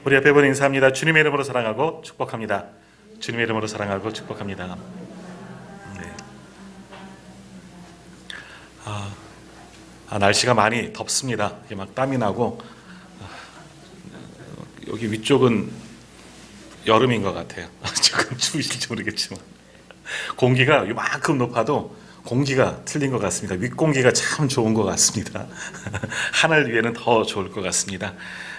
우리 옆에 분 인사합니다. 주님의 이름으로 사랑하고 축복합니다. 주님의 이름으로 사랑하고 축복합니다. 네. 날씨가 많이 덥습니다. 이게 막 땀이 나고 여기 위쪽은 여름인 것 같아요. 조금 추우실지 모르겠지만 공기가 이만큼 높아도 공기가 틀린 것 같습니다. 윗공기가 참 좋은 것 같습니다. 하늘 위에는 더 좋을 것 같습니다.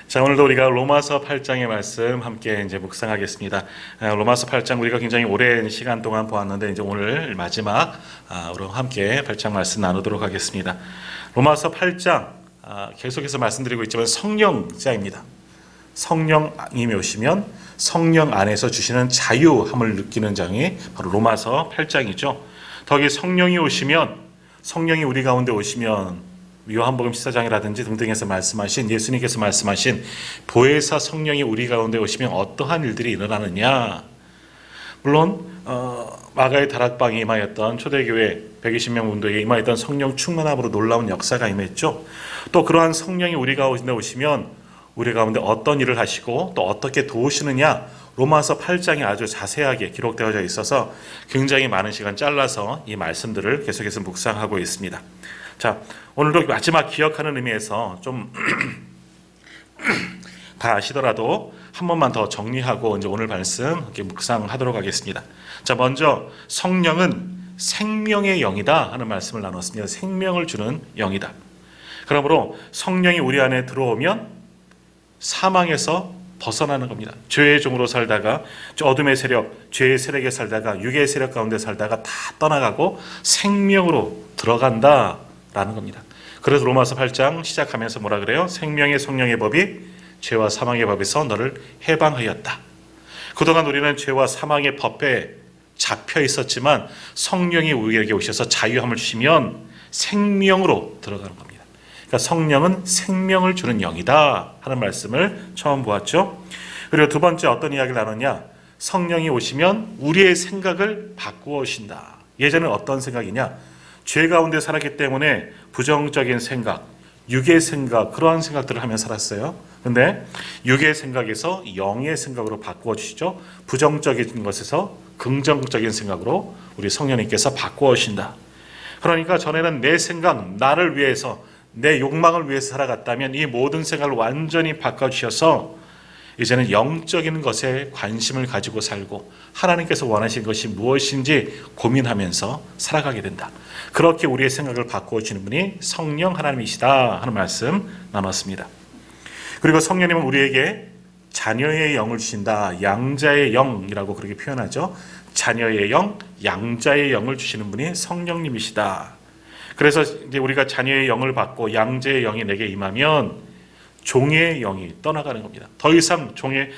자, 오늘도 우리가 로마서 8장의 말씀 함께 이제 묵상하겠습니다. 로마서 8장 우리가 굉장히 오랜 시간 동안 보았는데 이제 오늘 마지막으로 함께 8장 말씀 나누도록 하겠습니다. 로마서 8장 계속해서 말씀드리고 있지만 성령자입니다. 성령님이 오시면 성령 안에서 주시는 자유함을 느끼는 장이 바로 로마서 8장이죠. 더기 성령이 오시면, 성령이 우리 가운데 오시면 요한복음 14장이라든지 등등에서 말씀하신, 예수님께서 말씀하신 보혜사 성령이 우리 가운데 오시면 어떠한 일들이 일어나느냐. 물론 마가의 다락방에 임하였던 초대교회 120명 운동에 임하였던 성령 충만함으로 놀라운 역사가 임했죠. 또 그러한 성령이 우리 가운데 오시면 우리 가운데 어떤 일을 하시고 또 어떻게 도우시느냐, 로마서 8장에 아주 자세하게 기록되어져 있어서 굉장히 많은 시간 잘라서 이 말씀들을 계속해서 묵상하고 있습니다. 자, 오늘도 마지막 기억하는 의미에서 좀 다 아시더라도 한 번만 더 정리하고 이제 오늘 말씀 이렇게 묵상하도록 하겠습니다. 자, 먼저 성령은 생명의 영이다 하는 말씀을 나눴습니다. 생명을 주는 영이다. 그러므로 성령이 우리 안에 들어오면 사망에서 벗어나는 겁니다. 죄의 종으로 살다가 어둠의 세력, 죄의 세력에 살다가 육의 세력 가운데 살다가 다 떠나가고 생명으로 들어간다라는 겁니다. 그래서 로마서 8장 시작하면서 뭐라 그래요? 생명의 성령의 법이 죄와 사망의 법에서 너를 해방하였다. 그동안 우리는 죄와 사망의 법에 잡혀 있었지만 성령이 우리에게 오셔서 자유함을 주시면 생명으로 들어가는 겁니다. 그러니까 성령은 생명을 주는 영이다 하는 말씀을 처음 보았죠. 그리고 두 번째 어떤 이야기를 나누냐, 성령이 오시면 우리의 생각을 바꾸어 오신다. 예전에 어떤 생각이냐, 죄 가운데 살았기 때문에 부정적인 생각, 육의 생각, 그러한 생각들을 하며 살았어요. 근데 육의 생각에서 영의 생각으로 바꾸어 주시죠. 부정적인 것에서 긍정적인 생각으로 우리 성령님께서 바꾸어 오신다. 그러니까 전에는 내 생각, 나를 위해서, 내 욕망을 위해서 살아갔다면 이 모든 생각을 완전히 바꿔주셔서 이제는 영적인 것에 관심을 가지고 살고 하나님께서 원하신 것이 무엇인지 고민하면서 살아가게 된다. 그렇게 우리의 생각을 바꾸어 주는 분이 성령 하나님이시다 하는 말씀 나눴습니다. 그리고 성령님은 우리에게 자녀의 영을 주신다. 양자의 영이라고 그렇게 표현하죠. 자녀의 영, 양자의 영을 주시는 분이 성령님이시다. 그래서 이제 우리가 자녀의 영을 받고 양자의 영이 내게 임하면 종의 영이 떠나가는 겁니다. 더 이상 종의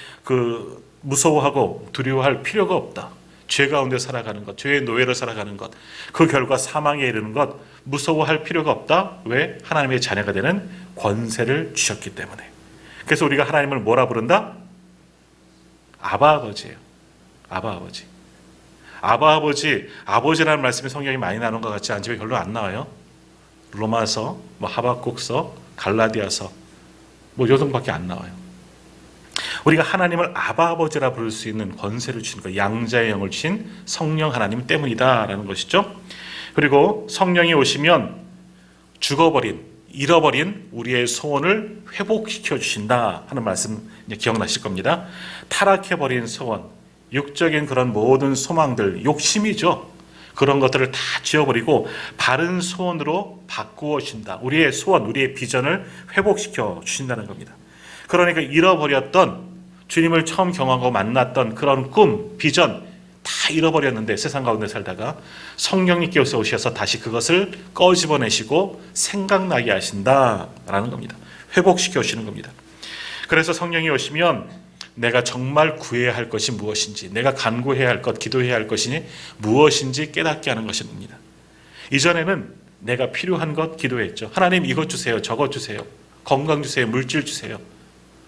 무서워하고 두려워할 필요가 없다. 죄 가운데 살아가는 것, 죄의 노예로 살아가는 것, 그 결과 사망에 이르는 것 무서워할 필요가 없다. 왜? 하나님의 자녀가 되는 권세를 주셨기 때문에. 그래서 우리가 하나님을 뭐라 부른다? 아바 아버지예요. 아바 아버지. 아바 아버지, 아버지라는 말씀이 성경이 많이 나오는 것 같지 않지만 별로 안 나와요. 로마서, 하박국서, 갈라디아서 요 정도밖에 안 나와요. 우리가 하나님을 아바 아버지라 부를 수 있는 권세를 주신 것, 양자의 영을 주신 성령 하나님 때문이다라는 것이죠. 그리고 성령이 오시면 죽어버린, 잃어버린 우리의 소원을 회복시켜 주신다 하는 말씀 이제 기억나실 겁니다. 타락해버린 소원, 육적인 그런 모든 소망들, 욕심이죠. 그런 것들을 다 지워버리고 바른 소원으로 바꾸어 주신다. 우리의 소원, 우리의 비전을 회복시켜 주신다는 겁니다. 그러니까 잃어버렸던, 주님을 처음 경험하고 만났던 그런 꿈, 비전 다 잃어버렸는데 세상 가운데 살다가 성령님께서 오셔서 다시 그것을 꺼집어내시고 생각나게 하신다라는 겁니다. 회복시켜 주시는 겁니다. 그래서 성령이 오시면 내가 정말 구해야 할 것이 무엇인지, 내가 간구해야 할 것, 기도해야 할 것이 무엇인지 깨닫게 하는 것입니다. 이전에는 내가 필요한 것 기도했죠. 하나님 이것 주세요, 저것 주세요, 건강 주세요, 물질 주세요,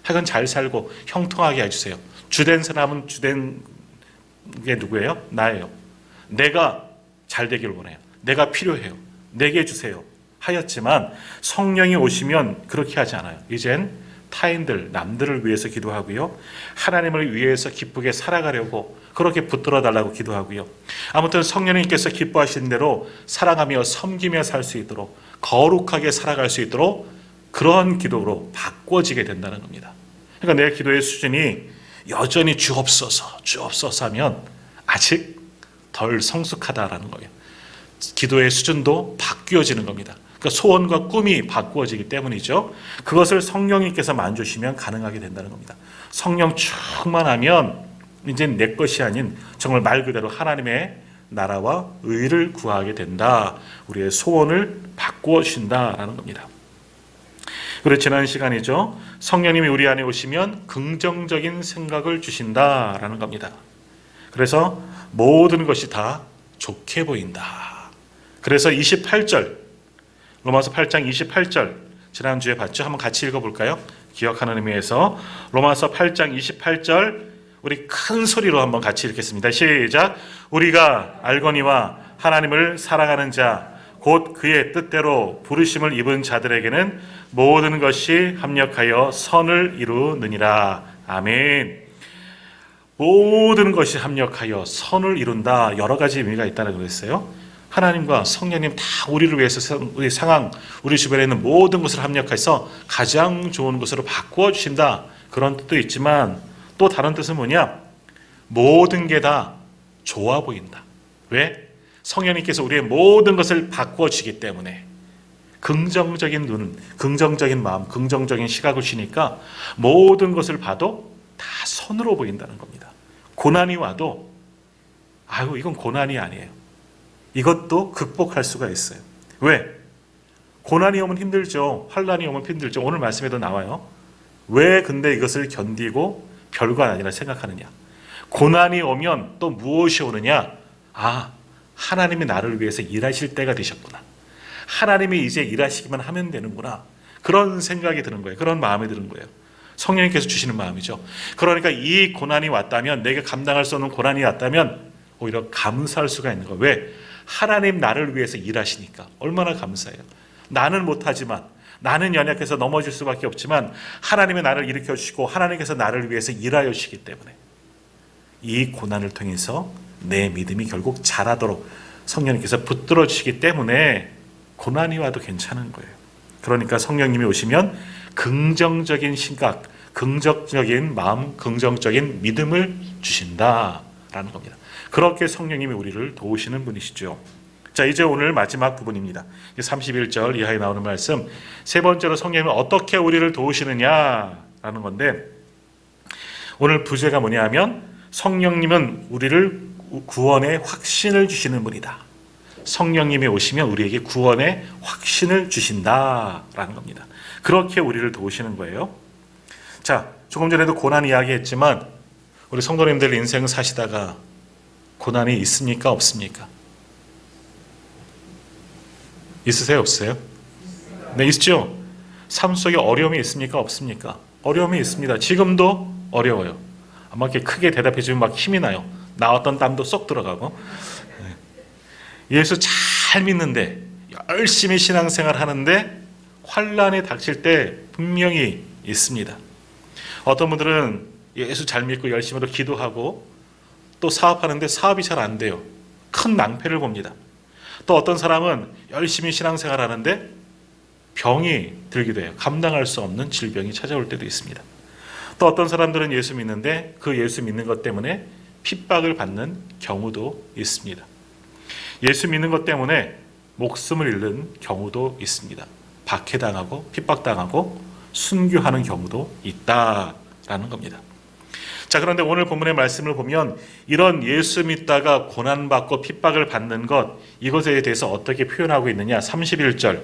하여간 잘 살고 형통하게 해주세요. 주된 사람은 주된 게 누구예요? 나예요. 내가 잘 되길 원해요. 내가 필요해요. 내게 주세요 하였지만 성령이 오시면 그렇게 하지 않아요. 이젠 타인들, 남들을 위해서 기도하고요. 하나님을 위해서 기쁘게 살아가려고 그렇게 붙들어 달라고 기도하고요. 아무튼 성령님께서 기뻐하시는 대로 사랑하며 섬기며 살 수 있도록 거룩하게 살아갈 수 있도록 그런 기도로 바꿔지게 된다는 겁니다. 그러니까 내 기도의 수준이 여전히 주옵소서 하면 아직 덜 성숙하다라는 거예요. 기도의 수준도 바뀌어지는 겁니다. 그러니까 소원과 꿈이 바꾸어지기 때문이죠. 그것을 성령님께서 만주시면 가능하게 된다는 겁니다. 성령 충만하면 이제 내 것이 아닌 정말 말 그대로 하나님의 나라와 의를 구하게 된다. 우리의 소원을 바꾸어 주신다라는 겁니다. 그리고 지난 시간이죠. 성령님이 우리 안에 오시면 긍정적인 생각을 주신다라는 겁니다. 그래서 모든 것이 다 좋게 보인다. 그래서 28절, 로마서 8장 28절 지난주에 봤죠? 한번 같이 읽어볼까요? 기억하는 의미에서 로마서 8장 28절 우리 큰 소리로 한번 같이 읽겠습니다. 시작. 우리가 알거니와 하나님을 사랑하는 자 곧 그의 뜻대로 부르심을 입은 자들에게는 모든 것이 합력하여 선을 이루느니라. 아멘. 모든 것이 합력하여 선을 이룬다. 여러 가지 의미가 있다고 그랬어요. 하나님과 성령님 다 우리를 위해서 우리 상황, 우리 주변에 있는 모든 것을 합력해서 가장 좋은 것으로 바꾸어 주신다. 그런 뜻도 있지만 또 다른 뜻은 뭐냐? 모든 게 다 좋아 보인다. 왜? 성령님께서 우리의 모든 것을 바꾸어 주기 때문에 긍정적인 눈, 긍정적인 마음, 긍정적인 시각을 주니까 모든 것을 봐도 다 선으로 보인다는 겁니다. 고난이 와도 아유 이건 고난이 아니에요. 이것도 극복할 수가 있어요. 왜? 고난이 오면 힘들죠. 환난이 오면 힘들죠. 오늘 말씀에도 나와요. 왜 근데 이것을 견디고 별거 아니라 생각하느냐. 고난이 오면 또 무엇이 오느냐. 하나님이 나를 위해서 일하실 때가 되셨구나. 하나님이 이제 일하시기만 하면 되는구나. 그런 생각이 드는 거예요. 그런 마음이 드는 거예요. 성령님께서 주시는 마음이죠. 그러니까 이 고난이 왔다면, 내가 감당할 수 없는 고난이 왔다면 오히려 감사할 수가 있는 거예요. 왜? 하나님 나를 위해서 일하시니까. 얼마나 감사해요. 나는 못하지만, 나는 연약해서 넘어질 수밖에 없지만 하나님이 나를 일으켜주시고 하나님께서 나를 위해서 일하여 주시기 때문에 이 고난을 통해서 내 믿음이 결국 자라도록 성령님께서 붙들어 주시기 때문에 고난이 와도 괜찮은 거예요. 그러니까 성령님이 오시면 긍정적인 시각, 긍정적인 마음, 긍정적인 믿음을 주신다라는 겁니다. 그렇게 성령님이 우리를 도우시는 분이시죠. 자, 이제 오늘 마지막 부분입니다. 31절 이하에 나오는 말씀, 세 번째로 성령님은 어떻게 우리를 도우시느냐라는 건데, 오늘 부제가 뭐냐 하면 성령님은 우리를 구원의 확신을 주시는 분이다. 성령님이 오시면 우리에게 구원의 확신을 주신다라는 겁니다. 그렇게 우리를 도우시는 거예요. 자, 조금 전에도 고난 이야기 했지만 우리 성도님들 인생 사시다가 고난이 있습니까? 없습니까? 있으세요? 없어요? 네, 있죠? 삶 속에 어려움이 있습니까? 없습니까? 어려움이 있습니다. 지금도 어려워요. 아마 이렇게 크게 대답해 주면 막 힘이 나요. 나왔던 땀도 쏙 들어가고. 예수 잘 믿는데 열심히 신앙생활 하는데 환난이 닥칠 때 분명히 있습니다. 어떤 분들은 예수 잘 믿고 열심히도 기도하고 또 사업하는데 사업이 잘 안 돼요. 큰 낭패를 봅니다. 또 어떤 사람은 열심히 신앙생활 하는데 병이 들기도 해요. 감당할 수 없는 질병이 찾아올 때도 있습니다. 또 어떤 사람들은 예수 믿는데 그 예수 믿는 것 때문에 핍박을 받는 경우도 있습니다. 예수 믿는 것 때문에 목숨을 잃는 경우도 있습니다. 박해당하고 핍박당하고 순교하는 경우도 있다라는 겁니다. 자, 그런데 오늘 본문의 말씀을 보면 이런 예수 믿다가 고난받고 핍박을 받는 것, 이것에 대해서 어떻게 표현하고 있느냐. 31절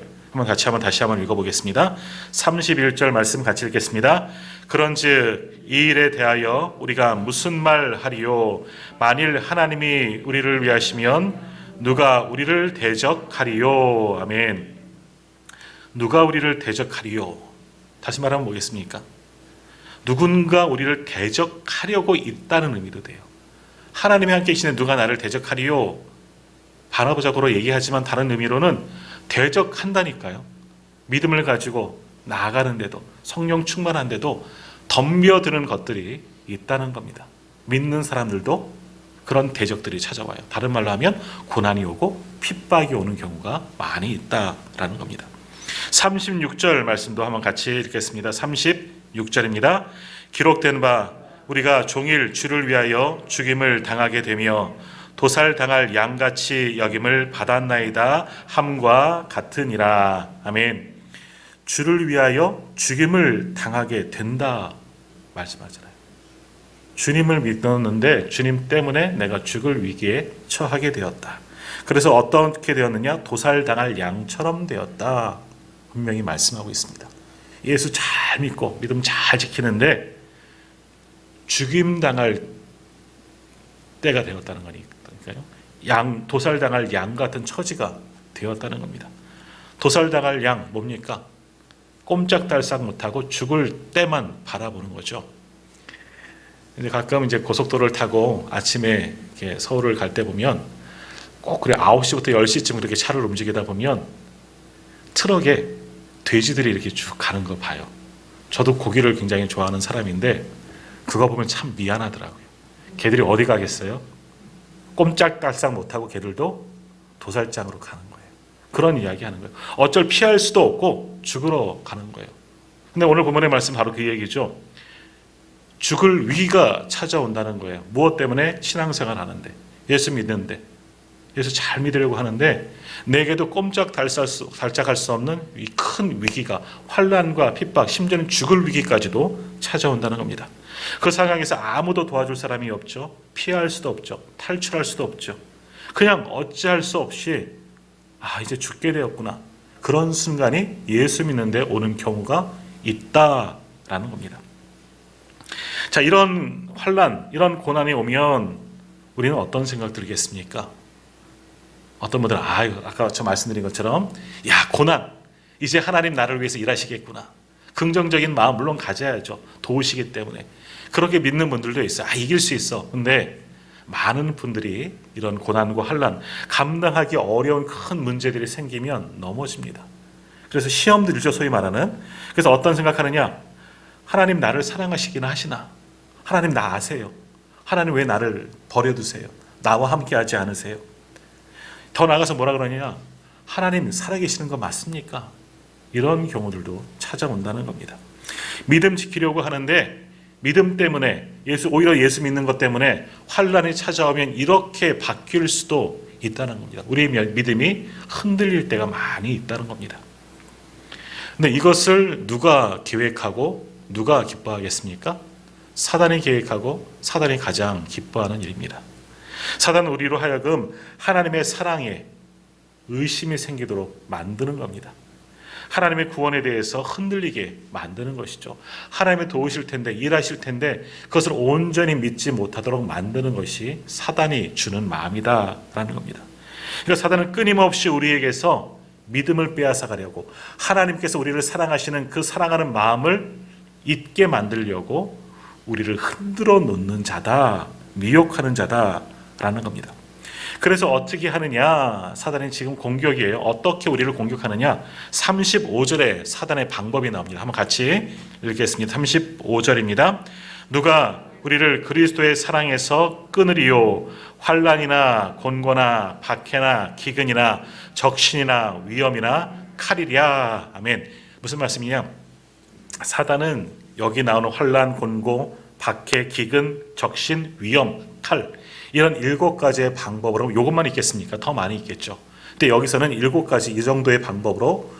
다시 한번 읽어보겠습니다. 31절 말씀 같이 읽겠습니다. 그런즉 이 일에 대하여 우리가 무슨 말 하리요? 만일 하나님이 우리를 위하시면 누가 우리를 대적하리요? 아멘. 누가 우리를 대적하리요? 다시 말하면 뭐겠습니까? 누군가 우리를 대적하려고 있다는 의미도 돼요. 하나님이 함께 계시는 누가 나를 대적하리요? 바라보자고로 얘기하지만 다른 의미로는 대적한다니까요. 믿음을 가지고 나아가는데도, 성령 충만한데도 덤벼드는 것들이 있다는 겁니다. 믿는 사람들도 그런 대적들이 찾아와요. 다른 말로 하면 고난이 오고 핍박이 오는 경우가 많이 있다라는 겁니다. 36절 말씀도 한번 같이 읽겠습니다. 36절입니다. 기록된 바 우리가 종일 주를 위하여 죽임을 당하게 되며 도살당할 양같이 여김을 받았나이다 함과 같으니라. 아멘. 주를 위하여 죽임을 당하게 된다 말씀하잖아요. 주님을 믿었는데 주님 때문에 내가 죽을 위기에 처하게 되었다. 그래서 어떻게 되었느냐? 도살당할 양처럼 되었다. 분명히 말씀하고 있습니다. 예수 잘 믿고 믿음 잘 지키는데 죽임당할 때가 되었다는 거니까요. 도살당할 양 같은 처지가 되었다는 겁니다. 도살당할 양 뭡니까? 꼼짝달싹 못하고 죽을 때만 바라보는 거죠. 근데 가끔 이제 고속도로를 타고 아침에 이렇게 서울을 갈 때 보면 꼭 그래 9시부터 10시쯤 그렇게 차를 움직이다 보면 트럭에 돼지들이 이렇게 쭉 가는 거 봐요. 저도 고기를 굉장히 좋아하는 사람인데 그거 보면 참 미안하더라고요. 걔들이 어디 가겠어요? 꼼짝달싹 못하고 걔들도 도살장으로 가는 거예요. 그런 이야기 하는 거예요. 어쩔 피할 수도 없고 죽으러 가는 거예요. 근데 오늘 본문의 말씀 바로 그 얘기죠. 죽을 위기가 찾아온다는 거예요. 무엇 때문에? 신앙생활 하는데, 예수 믿는데, 예수 잘 믿으려고 하는데 내게도 꼼짝달싹할 수 없는 이 큰 위기가, 환난과 핍박, 심지어는 죽을 위기까지도 찾아온다는 겁니다. 그 상황에서 아무도 도와줄 사람이 없죠. 피할 수도 없죠. 탈출할 수도 없죠. 그냥 어찌할 수 없이 이제 죽게 되었구나. 그런 순간이 예수 믿는데 오는 경우가 있다라는 겁니다. 자, 이런 환난, 이런 고난이 오면 우리는 어떤 생각 들겠습니까? 어떤 분들은 아까 저 말씀드린 것처럼 고난, 이제 하나님 나를 위해서 일하시겠구나. 긍정적인 마음 물론 가져야죠. 도우시기 때문에. 그렇게 믿는 분들도 있어요. 이길 수 있어. 근데 많은 분들이 이런 고난과 환난, 감당하기 어려운 큰 문제들이 생기면 넘어집니다. 그래서 시험 들죠, 소위 말하는. 그래서 어떤 생각하느냐? 하나님 나를 사랑하시기나 하시나? 하나님 나 아세요? 하나님 왜 나를 버려두세요? 나와 함께 하지 않으세요? 더 나아가서 뭐라 그러냐? 하나님 살아계시는 거 맞습니까? 이런 경우들도 찾아온다는 겁니다. 믿음 지키려고 하는데 믿음 때문에 오히려 예수 믿는 것 때문에 환난이 찾아오면 이렇게 바뀔 수도 있다는 겁니다. 우리의 믿음이 흔들릴 때가 많이 있다는 겁니다. 근데 이것을 누가 계획하고 누가 기뻐하겠습니까? 사단이 계획하고 사단이 가장 기뻐하는 일입니다. 사단은 우리로 하여금 하나님의 사랑에 의심이 생기도록 만드는 겁니다. 하나님의 구원에 대해서 흔들리게 만드는 것이죠. 하나님이 도우실 텐데, 일하실 텐데 그것을 온전히 믿지 못하도록 만드는 것이 사단이 주는 마음이다라는 겁니다. 그러니까 사단은 끊임없이 우리에게서 믿음을 빼앗아 가려고, 하나님께서 우리를 사랑하시는 그 사랑하는 마음을 잊게 만들려고 우리를 흔들어 놓는 자다, 미혹하는 자다라는 겁니다. 그래서 어떻게 하느냐? 사단이 지금 공격이에요. 어떻게 우리를 공격하느냐? 35절에 사단의 방법이 나옵니다. 한번 같이 읽겠습니다. 35절입니다. 누가 우리를 그리스도의 사랑에서 끊으리요? 환난이나 곤고나 박해나 기근이나 적신이나 위험이나 칼이랴. 아멘. 무슨 말씀이냐? 사단은 여기 나오는 환난, 곤고, 박해, 기근, 적신, 위험, 칼, 이런 7가지의 방법으로, 이것만 있겠습니까? 더 많이 있겠죠. 근데 여기서는 7가지 이 정도의 방법으로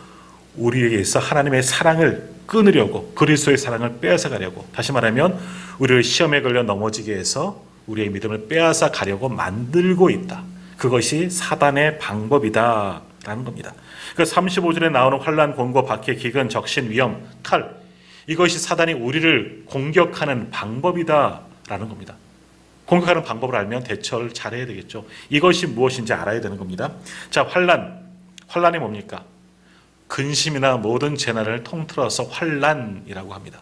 우리에게서 하나님의 사랑을 끊으려고, 그리스도의 사랑을 빼앗아 가려고, 다시 말하면 우리를 시험에 걸려 넘어지게 해서 우리의 믿음을 빼앗아 가려고 만들고 있다. 그것이 사단의 방법이다라는 겁니다. 그래서 35절에 나오는 환난, 곤고, 박해, 기근, 적신, 위험, 칼, 이것이 사단이 우리를 공격하는 방법이다라는 겁니다. 공격하는 방법을 알면 대처를 잘해야 되겠죠. 이것이 무엇인지 알아야 되는 겁니다. 자, 환난이 뭡니까? 근심이나 모든 재난을 통틀어서 환난이라고 합니다.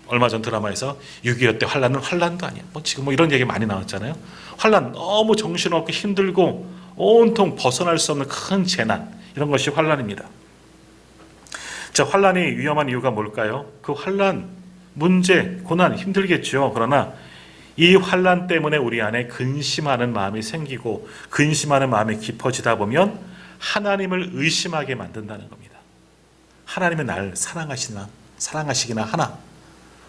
얼마 전 드라마에서 6.25 때 환난은 환난도 아니야. 지금 이런 얘기 많이 나왔잖아요. 환난, 너무 정신없고 힘들고 온통 벗어날 수 없는 큰 재난, 이런 것이 환난입니다. 자, 환란이 위험한 이유가 뭘까요? 그 환란, 문제, 고난 힘들겠죠. 그러나 이 환란 때문에 우리 안에 근심하는 마음이 생기고 근심하는 마음이 깊어지다 보면 하나님을 의심하게 만든다는 겁니다. 하나님은 나를 사랑하시기나 하나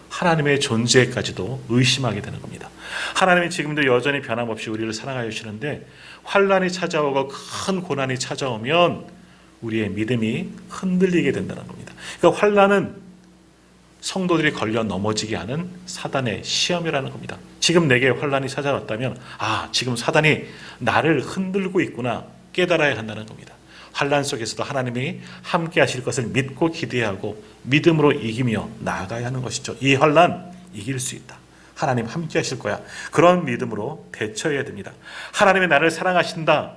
하나님의 존재까지도 의심하게 되는 겁니다. 하나님이 지금도 여전히 변함없이 우리를 사랑하여 주시는데 환란이 찾아오고 큰 고난이 찾아오면 우리의 믿음이 흔들리게 된다는 겁니다. 그러니까 환란은 성도들이 걸려 넘어지게 하는 사단의 시험이라는 겁니다. 지금 내게 환란이 찾아왔다면 지금 사단이 나를 흔들고 있구나 깨달아야 한다는 겁니다. 환란 속에서도 하나님이 함께 하실 것을 믿고 기대하고 믿음으로 이기며 나아가야 하는 것이죠. 이 환란 이길 수 있다. 하나님 함께 하실 거야. 그런 믿음으로 대처해야 됩니다. 하나님이 나를 사랑하신다.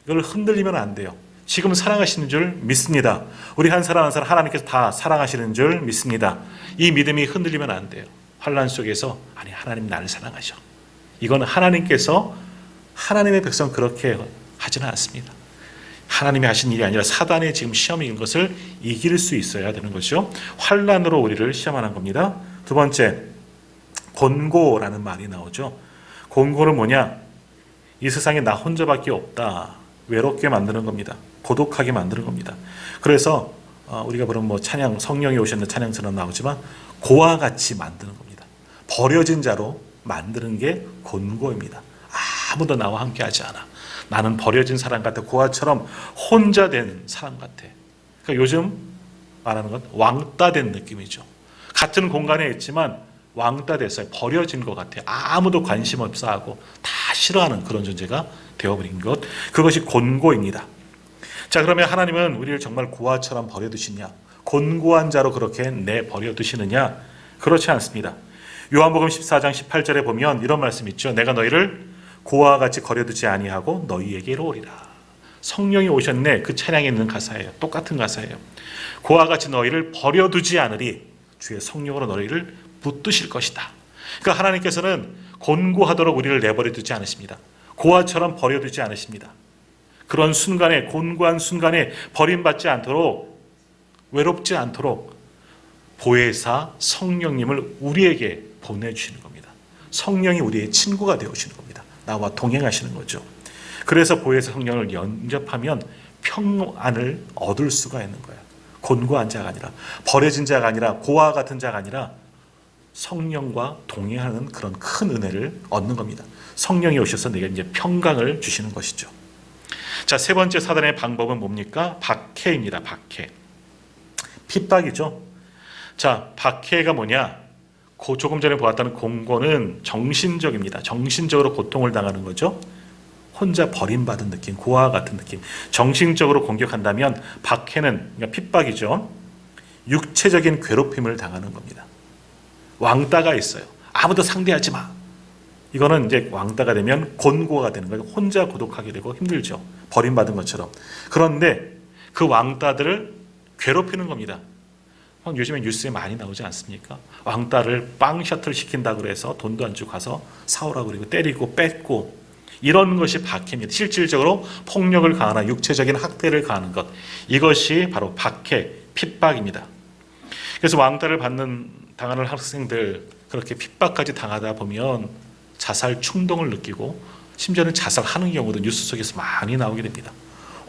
이걸 흔들리면 안 돼요. 지금 사랑하시는 줄 믿습니다. 우리 한 사람 한 사람 하나님께서 다 사랑하시는 줄 믿습니다. 이 믿음이 흔들리면 안 돼요. 환란 속에서 하나님 나를 사랑하셔. 이건 하나님께서 하나님의 백성 그렇게 하지는 않습니다. 하나님이 하신 일이 아니라 사단의 지금 시험인 것을 이길 수 있어야 되는 거죠. 환란으로 우리를 시험하는 겁니다. 두 번째, 곤고라는 말이 나오죠. 곤고는 뭐냐? 이 세상에 나 혼자밖에 없다. 외롭게 만드는 겁니다. 고독하게 만드는 겁니다. 그래서 우리가 부르는 찬양, 성령이 오셨는 찬양처럼 나오지만 고와 같이 만드는 겁니다. 버려진 자로 만드는 게 곤고입니다. 아무도 나와 함께 하지 않아. 나는 버려진 사람 같아. 고아처럼 혼자 된 사람 같아. 그러니까 요즘 말하는 건 왕따 된 느낌이죠. 같은 공간에 있지만 왕따 됐어요. 버려진 것 같아. 아무도 관심 없어 하고 다 싫어하는 그런 존재가 되어버린 것. 그것이 곤고입니다. 자, 그러면 하나님은 우리를 정말 고아처럼 버려두시냐? 곤고한 자로 그렇게 내버려두시느냐? 그렇지 않습니다. 요한복음 14장 18절에 보면 이런 말씀이 있죠. 내가 너희를 고아와 같이 버려두지 아니하고 너희에게로 오리라. 성령이 오셨네. 그 찬양에 있는 가사예요. 똑같은 가사예요. 고아와 같이 너희를 버려두지 않으리. 주의 성령으로 너희를 붙드실 것이다. 그러니까 하나님께서는 곤고하도록 우리를 내버려두지 않으십니다. 고아처럼 버려두지 않으십니다. 그런 순간에, 곤고한 순간에 버림받지 않도록, 외롭지 않도록 보혜사 성령님을 우리에게 보내주시는 겁니다. 성령이 우리의 친구가 되어주시는 겁니다. 나와 동행하시는 거죠. 그래서 보혜사 성령을 영접하면 평안을 얻을 수가 있는 거예요. 곤고한 자가 아니라, 버려진 자가 아니라, 고아 같은 자가 아니라 성령과 동행하는 그런 큰 은혜를 얻는 겁니다. 성령이 오셔서 내게 이제 평강을 주시는 것이죠. 자, 세 번째 사단의 방법은 뭡니까? 박해입니다. 박해. 핍박이죠. 자, 박해가 뭐냐? 조금 전에 보았다는 곤고는 정신적입니다. 정신적으로 고통을 당하는 거죠. 혼자 버림받은 느낌, 고아와 같은 느낌. 정신적으로 공격한다면 박해는 그러니까 핍박이죠. 육체적인 괴롭힘을 당하는 겁니다. 왕따가 있어요. 아무도 상대하지 마. 이거는 이제 왕따가 되면 곤고가 되는 거예요. 혼자 고독하게 되고 힘들죠. 버림받은 것처럼. 그런데 그 왕따들을 괴롭히는 겁니다. 요즘에 뉴스에 많이 나오지 않습니까? 왕따를 빵 셔틀 시킨다고 해서 돈도 안 주고 가서 사오라고 그러고 때리고 뺏고 이런 것이 박해입니다. 실질적으로 폭력을 가하나 육체적인 학대를 가하는 것. 이것이 바로 박해, 핍박입니다. 그래서 왕따를 당하는 학생들 그렇게 핍박까지 당하다 보면 자살 충동을 느끼고 심지어는 자살하는 경우도 뉴스 속에서 많이 나오게 됩니다.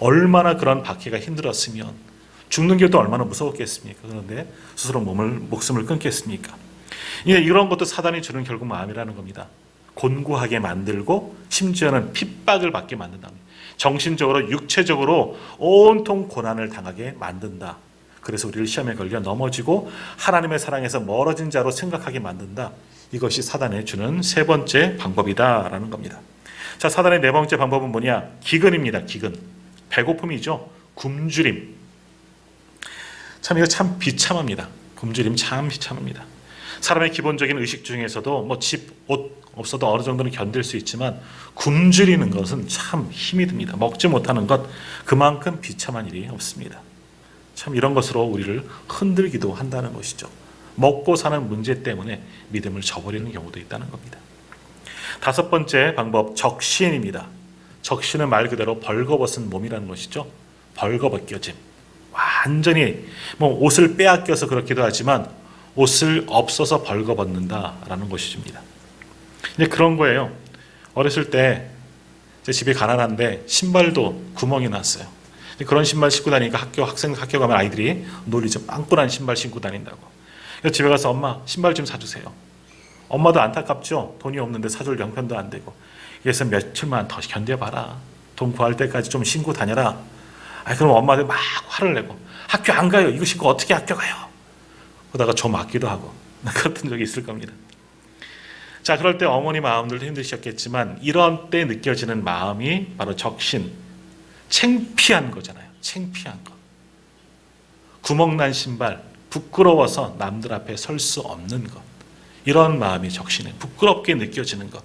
얼마나 그런 박해가 힘들었으면 죽는 게 또 얼마나 무서웠겠습니까? 그런데 스스로 목숨을 끊겠습니까? 이런 것도 사단이 주는 결국 마음이라는 겁니다. 곤고하게 만들고 심지어는 핍박을 받게 만든다. 정신적으로 육체적으로 온통 고난을 당하게 만든다. 그래서 우리를 시험에 걸려 넘어지고 하나님의 사랑에서 멀어진 자로 생각하게 만든다. 이것이 사단이 주는 세 번째 방법이다라는 겁니다. 자, 사단의 네 번째 방법은 뭐냐? 기근입니다. 기근. 배고픔이죠. 굶주림. 참 이거 참 비참합니다. 굶주림 참 비참합니다. 사람의 기본적인 의식 중에서도 집, 옷 없어도 어느 정도는 견딜 수 있지만 굶주리는 것은 참 힘이 듭니다. 먹지 못하는 것 그만큼 비참한 일이 없습니다. 참 이런 것으로 우리를 흔들기도 한다는 것이죠. 먹고 사는 문제 때문에 믿음을 저버리는 경우도 있다는 겁니다. 다섯 번째 방법, 적신입니다. 적신은 말 그대로 벌거벗은 몸이라는 것이죠. 벌거벗겨짐. 완전히 뭐 옷을 빼앗겨서 그렇기도 하지만 옷을 없어서 벌거벗는다라는 것입니다. 근데 그런 거예요. 어렸을 때 제 집이 가난한데 신발도 구멍이 났어요. 그런 신발 신고 다니니까 학교 가면 아이들이 놀리죠. 빵꾸난 신발 신고 다닌다고. 그래서 집에 가서 엄마 신발 좀 사주세요. 엄마도 안타깝죠. 돈이 없는데 사줄 형편도 안 되고. 그래서 며칠만 더 견뎌봐라. 돈 구할 때까지 좀 신고 다녀라. 그럼 엄마들 막 화를 내고 학교 안 가요. 이거 신고 어떻게 학교 가요? 그러다가 좀 맞기도 하고 그랬던 적이 있을 겁니다. 자, 그럴 때 어머니 마음들도 힘드셨겠지만 이런 때 느껴지는 마음이 바로 적신, 창피한 거잖아요. 창피한 거. 구멍난 신발, 부끄러워서 남들 앞에 설 수 없는 것. 이런 마음이 적신에 부끄럽게 느껴지는 것.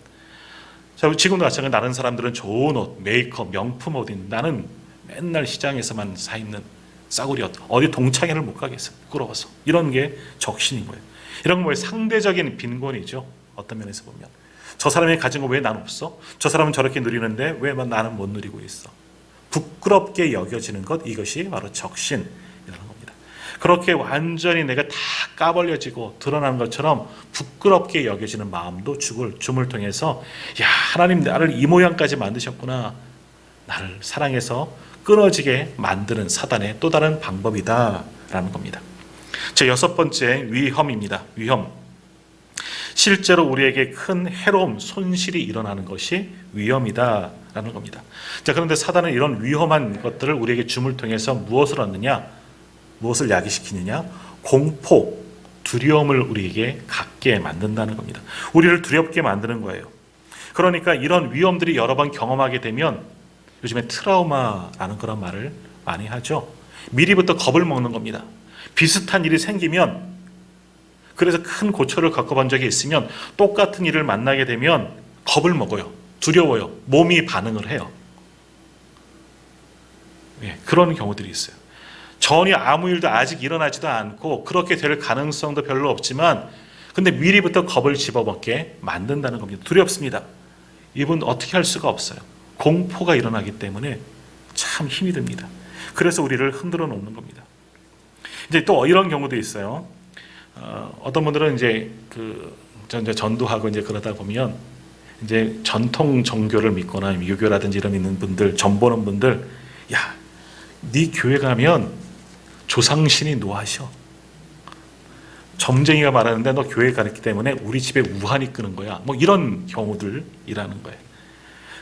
자, 지금도 마찬가지로 다른 사람들은 좋은 옷, 메이크업, 명품 옷 입는 나는 맨날 시장에서만 사 입는 싸구리 옷, 어디 동창회를 못 가겠어. 부끄러워서. 이런 게 적신인 거예요. 이런 건 뭐예요? 상대적인 빈곤이죠. 어떤 면에서 보면 저 사람이 가진 거 왜 난 없어? 저 사람은 저렇게 누리는데 왜 나는 못 누리고 있어? 부끄럽게 여겨지는 것, 이것이 바로 적신이라는 겁니다. 그렇게 완전히 내가 다 까벌려지고 드러나는 것처럼 부끄럽게 여겨지는 마음도 줌을 통해서 야, 하나님 나를 이 모양까지 만드셨구나. 나를 사랑해서 끊어지게 만드는 사단의 또 다른 방법이다라는 겁니다. 제 6번째 위험입니다. 위험. 실제로 우리에게 큰 해로움, 손실이 일어나는 것이 위험이다라는 겁니다. 자, 그런데 사단은 이런 위험한 것들을 우리에게 줌을 통해서 무엇을 얻느냐? 무엇을 야기시키느냐? 공포, 두려움을 우리에게 갖게 만든다는 겁니다. 우리를 두렵게 만드는 거예요. 그러니까 이런 위험들이 여러 번 경험하게 되면 요즘에 트라우마라는 그런 말을 많이 하죠. 미리부터 겁을 먹는 겁니다. 비슷한 일이 생기면 그래서 큰 고초를 겪어본 적이 있으면 똑같은 일을 만나게 되면 겁을 먹어요. 두려워요. 몸이 반응을 해요. 그런 경우들이 있어요. 전혀 아무 일도 아직 일어나지도 않고 그렇게 될 가능성도 별로 없지만 근데 미리부터 겁을 집어먹게 만든다는 겁니다. 두렵습니다. 이분 어떻게 할 수가 없어요. 공포가 일어나기 때문에 참 힘이 듭니다. 그래서 우리를 흔들어 놓는 겁니다. 이제 또 이런 경우도 있어요. 어떤 분들은 이제 전도하고 이제 그러다 보면 이제 전통 종교를 믿거나 유교라든지 이런 있는 분들, 전 보는 분들, 야, 네 교회 가면 조상신이 노하셔. 점쟁이가 말하는데 너 교회 가기 때문에 우리 집에 우한이 끄는 거야. 뭐 이런 경우들이라는 거예요.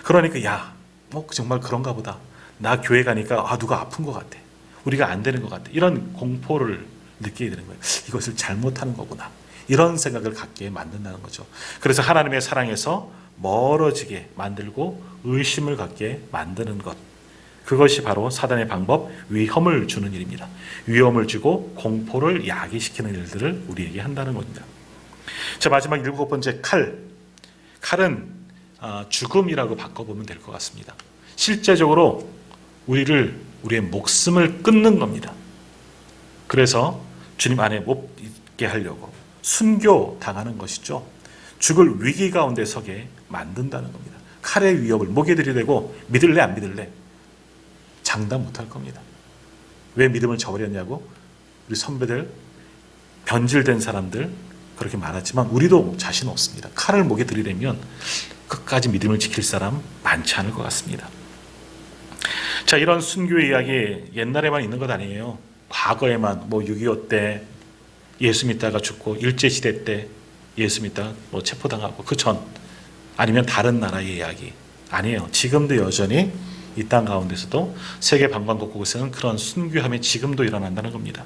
그러니까 야, 뭐 정말 그런가 보다. 나 교회 가니까 누가 아픈 것 같아. 우리가 안 되는 것 같아. 이런 공포를 느끼게 되는 거예요. 이것을 잘못하는 거구나. 이런 생각을 갖게 만든다는 거죠. 그래서 하나님의 사랑에서 멀어지게 만들고 의심을 갖게 만드는 것. 그것이 바로 사단의 방법, 위험을 주는 일입니다. 위험을 주고 공포를 야기시키는 일들을 우리에게 한다는 겁니다. 자, 마지막 7번째 칼. 칼은 죽음이라고 바꿔보면 될 것 같습니다. 실제적으로 우리의 목숨을 끊는 겁니다. 그래서 주님 안에 못 있게 하려고 순교 당하는 것이죠. 죽을 위기 가운데 서게 만든다는 겁니다. 칼의 위협을 목에 들이대고 믿을래 안 믿을래 장담 못할 겁니다. 왜 믿음을 저버렸냐고 우리 선배들, 변질된 사람들 그렇게 말하지만 우리도 자신 없습니다. 칼을 목에 들이대면 끝까지 믿음을 지킬 사람 많지 않을 것 같습니다. 자, 이런 순교의 이야기 옛날에만 있는 것 아니에요. 과거에만 6.25 때 예수 믿다가 죽고 일제시대 때 예수 믿다가 체포당하고 그 전 아니면 다른 나라의 이야기 아니에요. 지금도 여전히 이 땅 가운데서도 세계 방방곡곡에서는 그런 순교함이 지금도 일어난다는 겁니다.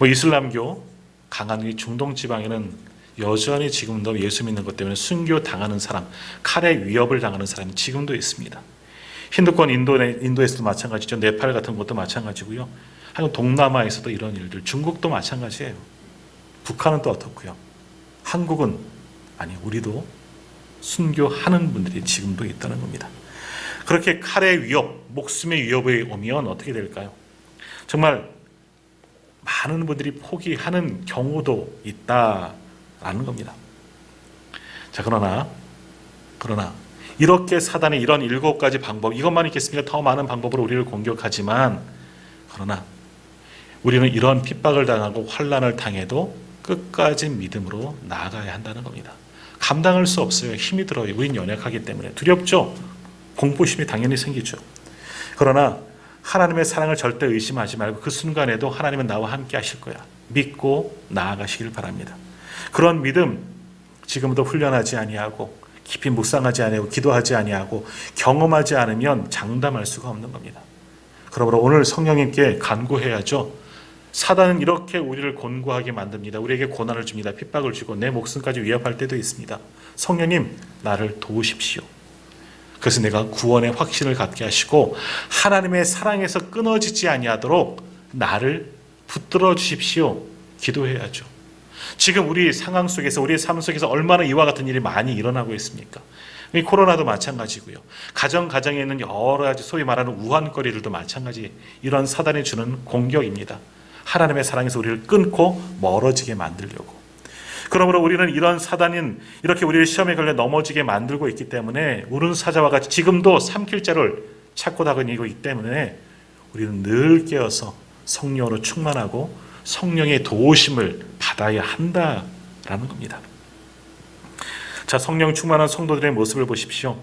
이슬람교 강한 이 중동 지방에는 여전히 지금도 예수 믿는 것 때문에 순교 당하는 사람, 칼의 위협을 당하는 사람이 지금도 있습니다. 힌두권 인도에서도 마찬가지죠. 네팔 같은 것도 마찬가지고요. 한국 동남아에서도 이런 일들, 중국도 마찬가지예요. 북한은 또 어떻고요? 한국은 우리도 순교하는 분들이 지금도 있다는 겁니다. 그렇게 칼의 위협, 목숨의 위협이 오면 어떻게 될까요? 정말 많은 분들이 포기하는 경우도 있다라는 겁니다. 자, 그러나 이렇게 사단의 이런 7가지 방법, 이것만 있겠습니까? 더 많은 방법으로 우리를 공격하지만 그러나 우리는 이런 핍박을 당하고 환난을 당해도 끝까지 믿음으로 나아가야 한다는 겁니다. 감당할 수 없어요. 힘이 들어요. 우린 연약하기 때문에. 두렵죠. 공포심이 당연히 생기죠. 그러나 하나님의 사랑을 절대 의심하지 말고 그 순간에도 하나님은 나와 함께 하실 거야. 믿고 나아가시길 바랍니다. 그런 믿음 지금도 훈련하지 아니하고 깊이 묵상하지 아니하고 기도하지 아니하고 경험하지 않으면 장담할 수가 없는 겁니다. 그러므로 오늘 성령님께 간구해야죠. 사단은 이렇게 우리를 곤고하게 만듭니다. 우리에게 고난을 줍니다. 핍박을 주고 내 목숨까지 위협할 때도 있습니다. 성령님, 나를 도우십시오. 그래서 내가 구원의 확신을 갖게 하시고 하나님의 사랑에서 끊어지지 아니하도록 나를 붙들어 주십시오. 기도해야죠. 지금 우리 상황 속에서 우리의 삶 속에서 얼마나 이와 같은 일이 많이 일어나고 있습니까? 코로나도 마찬가지고요. 가정에 있는 여러 가지 소위 말하는 우한거리들도 마찬가지 이런 사단이 주는 공격입니다. 하나님의 사랑에서 우리를 끊고 멀어지게 만들려고. 그러므로 우리는 이런 사단인 이렇게 우리를 시험에 걸려 넘어지게 만들고 있기 때문에 우는 사자와 같이 지금도 삼킬 자를 찾고 다니고 있기 때문에 우리는 늘 깨어서 성령으로 충만하고 성령의 도우심을 받아야 한다라는 겁니다. 자, 성령 충만한 성도들의 모습을 보십시오.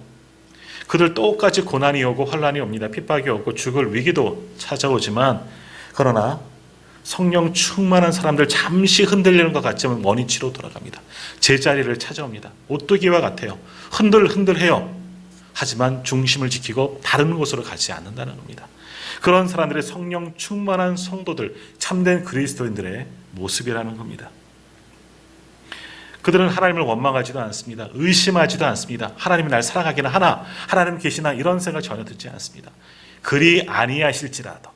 그들 똑같이 고난이 오고 환난이 옵니다. 핍박이 오고 죽을 위기도 찾아오지만 그러나 성령 충만한 사람들 잠시 흔들리는 것 같지만 원위치로 돌아갑니다. 제자리를 찾아옵니다. 오뚜기와 같아요. 흔들흔들해요. 하지만 중심을 지키고 다른 곳으로 가지 않는다는 겁니다. 그런 사람들의 성령 충만한 성도들, 참된 그리스도인들의 모습이라는 겁니다. 그들은 하나님을 원망하지도 않습니다. 의심하지도 않습니다. 하나님이 날 사랑하기는 하나, 하나님 계시나 이런 생각 전혀 듣지 않습니다. 그리 아니하실지라도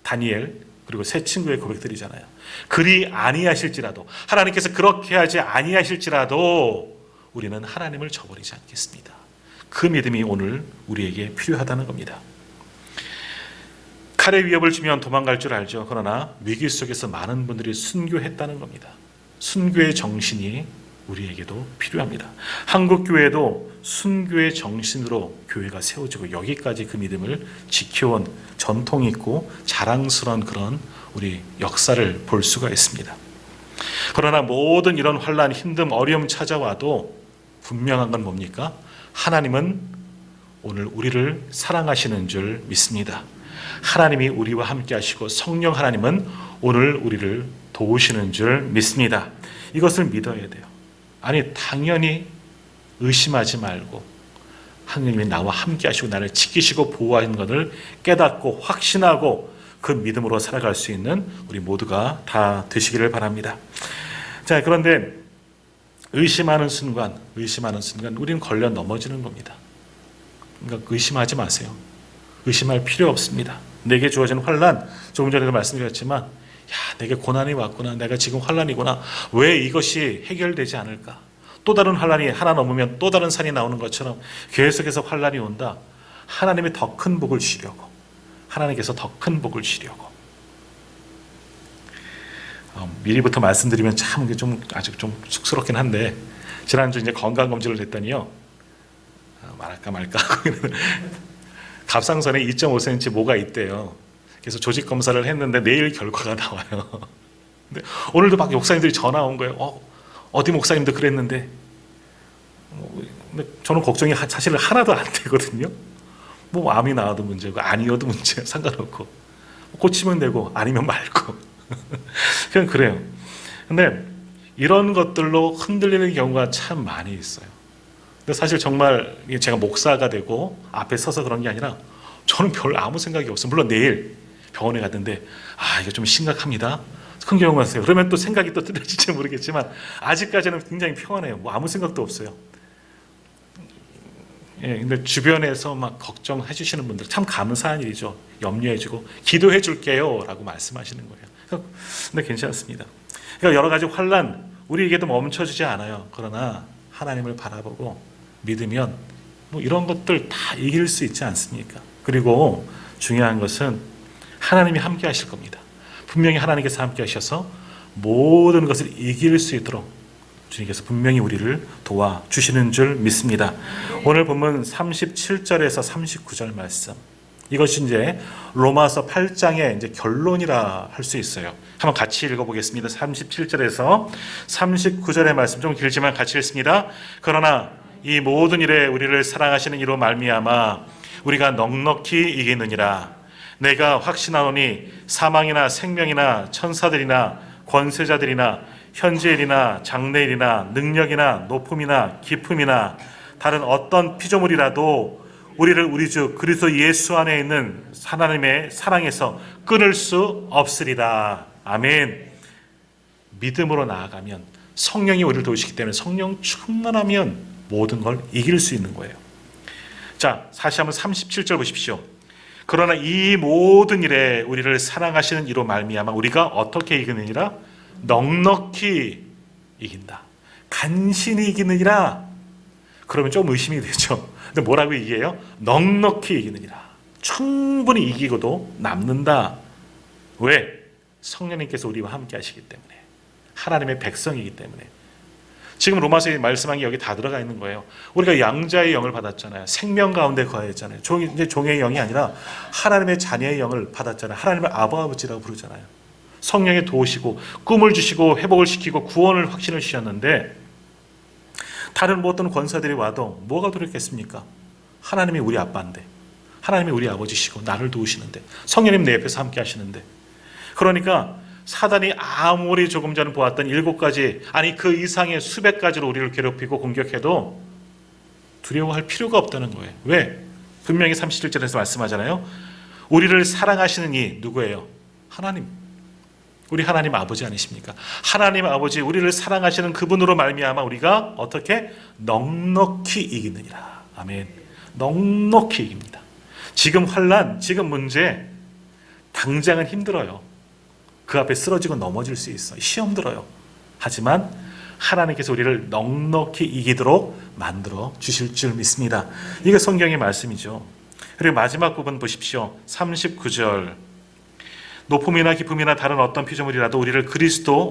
다니엘 그리고 세 친구의 고백들이잖아요. 그리 아니하실지라도 하나님께서 그렇게 하지 아니하실지라도 우리는 하나님을 저버리지 않겠습니다. 그 믿음이 오늘 우리에게 필요하다는 겁니다. 칼의 위협을 주면 도망갈 줄 알죠. 그러나 위기 속에서 많은 분들이 순교했다는 겁니다. 순교의 정신이 우리에게도 필요합니다. 한국교회도 순교의 정신으로 교회가 세워지고 여기까지 그 믿음을 지켜온 전통이 있고 자랑스러운 그런 우리 역사를 볼 수가 있습니다. 그러나 모든 이런 환난, 힘듦, 어려움 찾아와도 분명한 건 뭡니까? 하나님은 오늘 우리를 사랑하시는 줄 믿습니다. 하나님이 우리와 함께 하시고 성령 하나님은 오늘 우리를 도우시는 줄 믿습니다. 이것을 믿어야 돼요. 아니 당연히 의심하지 말고 하나님이 나와 함께 하시고 나를 지키시고 보호하는 것을 깨닫고 확신하고 그 믿음으로 살아갈 수 있는 우리 모두가 다 되시기를 바랍니다. 자, 그런데 의심하는 순간 우리는 걸려 넘어지는 겁니다. 그러니까 의심하지 마세요. 의심할 필요 없습니다. 내게 주어진 환난, 조금 전에도 말씀드렸지만 내게 고난이 왔구나, 내가 지금 환난이구나, 왜 이것이 해결되지 않을까, 또 다른 환난이 하나 넘으면 또 다른 산이 나오는 것처럼 계속해서 환난이 온다. 하나님이 더 큰 복을 주려고, 하나님께서 더 큰 복을 주려고. 미리부터 말씀드리면 참 아직 좀 쑥스럽긴 한데 지난주 이제 건강검진을 했더니요, 말할까 말까 갑상선에 2.5cm 뭐가 있대요. 그래서 조직 검사를 했는데 내일 결과가 나와요. 근데 오늘도 막 목사님들이 전화 온 거예요. 어디 목사님도 그랬는데. 근데 저는 걱정이 사실 하나도 안 되거든요. 뭐 암이 나와도 문제고 아니어도 문제 상관없고 고치면 되고 아니면 말고 그냥 그래요. 근데 이런 것들로 흔들리는 경우가 참 많이 있어요. 근데 사실 정말 제가 목사가 되고 앞에 서서 그런 게 아니라 저는 별 아무 생각이 없어요. 물론 내일 병원에 갔는데 이거 좀 심각합니다. 큰 경우가 있어요. 그러면 또 생각이 또 틀려질지 모르겠지만 아직까지는 굉장히 평안해요. 뭐 아무 생각도 없어요. 근데 주변에서 막 걱정해 주시는 분들 참 감사한 일이죠. 염려해주고 기도해 줄게요 라고 말씀하시는 거예요. 근데 괜찮습니다. 그러니까 여러 가지 환난 우리에게도 멈춰주지 않아요. 그러나 하나님을 바라보고 믿으면 뭐 이런 것들 다 이길 수 있지 않습니까? 그리고 중요한 것은 하나님이 함께 하실 겁니다. 분명히 하나님께서 함께 하셔서 모든 것을 이길 수 있도록 주님께서 분명히 우리를 도와주시는 줄 믿습니다. 오늘 본문 37절에서 39절 말씀 이것이 이제 로마서 8장의 이제 결론이라 할 수 있어요. 한번 같이 읽어보겠습니다. 37절에서 39절의 말씀 좀 길지만 같이 읽습니다. 그러나 이 모든 일에 우리를 사랑하시는 이로 말미암아 우리가 넉넉히 이기느니라. 내가 확신하노니 사망이나 생명이나 천사들이나 권세자들이나 현재일이나 장래일이나 능력이나 높음이나 깊음이나 다른 어떤 피조물이라도 우리를 우리 주 그리스도 예수 안에 있는 하나님의 사랑에서 끊을 수 없으리라. 아멘. 믿음으로 나아가면 성령이 우리를 도우시기 때문에 성령 충만하면 모든 걸 이길 수 있는 거예요. 자, 다시 한번 37절 보십시오. 그러나 이 모든 일에 우리를 사랑하시는 이로 말미암아 우리가 어떻게 이기느니라? 넉넉히 이긴다. 간신히 이기느니라. 그러면 좀 의심이 되죠. 근데 뭐라고 얘기해요? 넉넉히 이기느니라. 충분히 이기고도 남는다. 왜? 성령님께서 우리와 함께 하시기 때문에. 하나님의 백성이기 때문에. 지금 로마서에 말씀한 게 여기 다 들어가 있는 거예요. 우리가 양자의 영을 받았잖아요. 생명 가운데 거하였잖아요. 이제 종의 영이 아니라 하나님의 자녀의 영을 받았잖아요. 하나님의 아버지라고 부르잖아요. 성령이 도우시고 꿈을 주시고 회복을 시키고 구원을 확신을 주셨는데 다른 어떤 권사들이 와도 뭐가 두렵겠습니까? 하나님이 우리 아빠인데, 하나님이 우리 아버지시고 나를 도우시는데, 성령님 내 옆에서 함께 하시는데, 그러니까 사단이 아무리 조금 전에 보았던 7가지 아니 그 이상의 수백 가지로 우리를 괴롭히고 공격해도 두려워할 필요가 없다는 거예요. 왜? 분명히 37절에서 말씀하잖아요. 우리를 사랑하시는 이 누구예요? 하나님. 우리 하나님 아버지 아니십니까? 하나님 아버지 우리를 사랑하시는 그분으로 말미암아 우리가 어떻게 넉넉히 이기느니라. 아멘. 넉넉히 이깁니다. 지금 환난, 지금 문제 당장은 힘들어요. 그 앞에 쓰러지고 넘어질 수 있어. 시험 들어요. 하지만 하나님께서 우리를 넉넉히 이기도록 만들어 주실 줄 믿습니다. 이게 성경의 말씀이죠. 그리고 마지막 부분 보십시오. 39절. 높음이나 깊음이나 다른 어떤 피조물이라도 우리를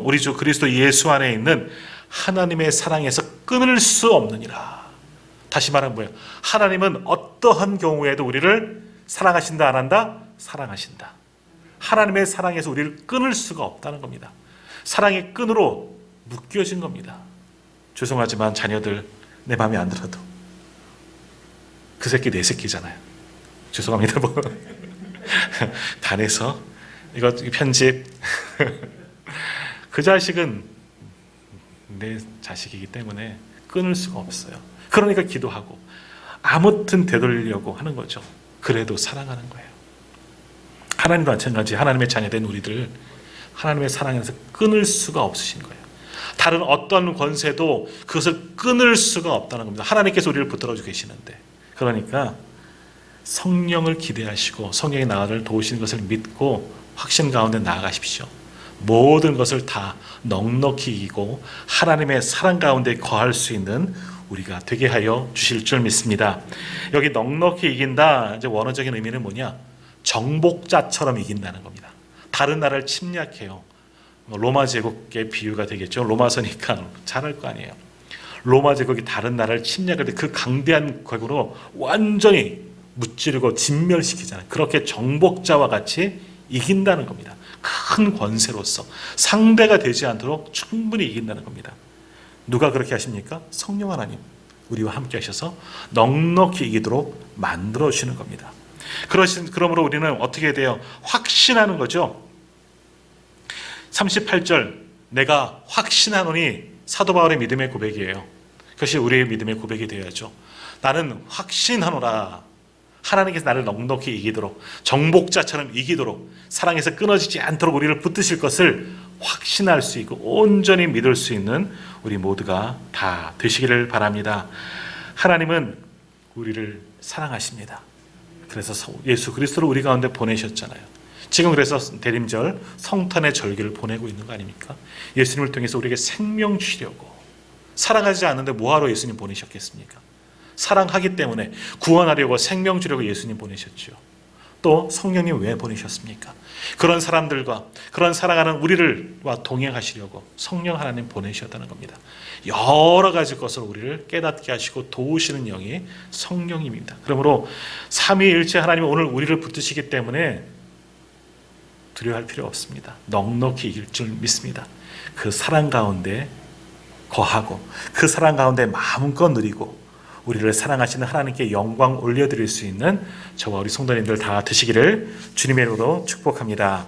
우리 주 그리스도 예수 안에 있는 하나님의 사랑에서 끊을 수 없느니라. 다시 말하면 뭐예요? 하나님은 어떠한 경우에도 우리를 사랑하신다 안 한다? 사랑하신다. 하나님의 사랑에서 우리를 끊을 수가 없다는 겁니다. 사랑의 끈으로 묶여진 겁니다. 죄송하지만 자녀들 내 마음에 안 들어도 그 새끼 내 새끼잖아요. 죄송합니다. 뭐 단에서 이거 편집. 그 자식은 내 자식이기 때문에 끊을 수가 없어요. 그러니까 기도하고 아무튼 되돌리려고 하는 거죠. 그래도 사랑하는 거예요. 하나님도 마찬가지. 하나님의 자녀된 우리들 하나님의 사랑에서 끊을 수가 없으신 거예요. 다른 어떤 권세도 그것을 끊을 수가 없다는 겁니다. 하나님께서 우리를 붙들어주고 계시는데. 그러니까 성령을 기대하시고 성령의 나를 도우시는 것을 믿고 확신 가운데 나아가십시오. 모든 것을 다 넉넉히 이기고 하나님의 사랑 가운데 거할 수 있는 우리가 되게 하여 주실 줄 믿습니다. 여기 넉넉히 이긴다. 이제 원어적인 의미는 뭐냐? 정복자처럼 이긴다는 겁니다. 다른 나라를 침략해요. 로마 제국의 비유가 되겠죠. 로마서니까 잘할 거 아니에요. 로마 제국이 다른 나라를 침략할 때 그 강대한 궤으로 완전히 무찌르고 진멸시키잖아요. 그렇게 정복자와 같이 이긴다는 겁니다. 큰 권세로서 상대가 되지 않도록 충분히 이긴다는 겁니다. 누가 그렇게 하십니까? 성령 하나님 우리와 함께 하셔서 넉넉히 이기도록 만들어 주시는 겁니다. 그러므로 우리는 어떻게 돼요? 확신하는 거죠. 38절 내가 확신하노니 사도 바울의 믿음의 고백이에요. 그것이 우리의 믿음의 고백이 되어야죠. 나는 확신하노라. 하나님께서 나를 넉넉히 이기도록 정복자처럼 이기도록 사랑에서 끊어지지 않도록 우리를 붙드실 것을 확신할 수 있고 온전히 믿을 수 있는 우리 모두가 다 되시기를 바랍니다. 하나님은 우리를 사랑하십니다. 그래서 예수 그리스도를 우리 가운데 보내셨잖아요. 지금 그래서 대림절 성탄의 절기를 보내고 있는 거 아닙니까? 예수님을 통해서 우리에게 생명 주시려고. 사랑하지 않는데 뭐하러 예수님 보내셨겠습니까? 사랑하기 때문에 구원하려고 생명 주려고 예수님 보내셨죠. 또 성령님 왜 보내셨습니까? 그런 사람들과 그런 살아가는 우리를와 동행하시려고 성령 하나님 보내셨다는 겁니다. 여러 가지 것을 우리를 깨닫게 하시고 도우시는 영이 성령님입니다. 그러므로 삼위일체 하나님이 오늘 우리를 붙드시기 때문에 두려워할 필요 없습니다. 넉넉히 이길 줄 믿습니다. 그 사랑 가운데 거하고 그 사랑 가운데 마음껏 누리고 우리를 사랑하시는 하나님께 영광 올려드릴 수 있는 저와 우리 성도님들 다 되시기를 주님의 이름으로 축복합니다.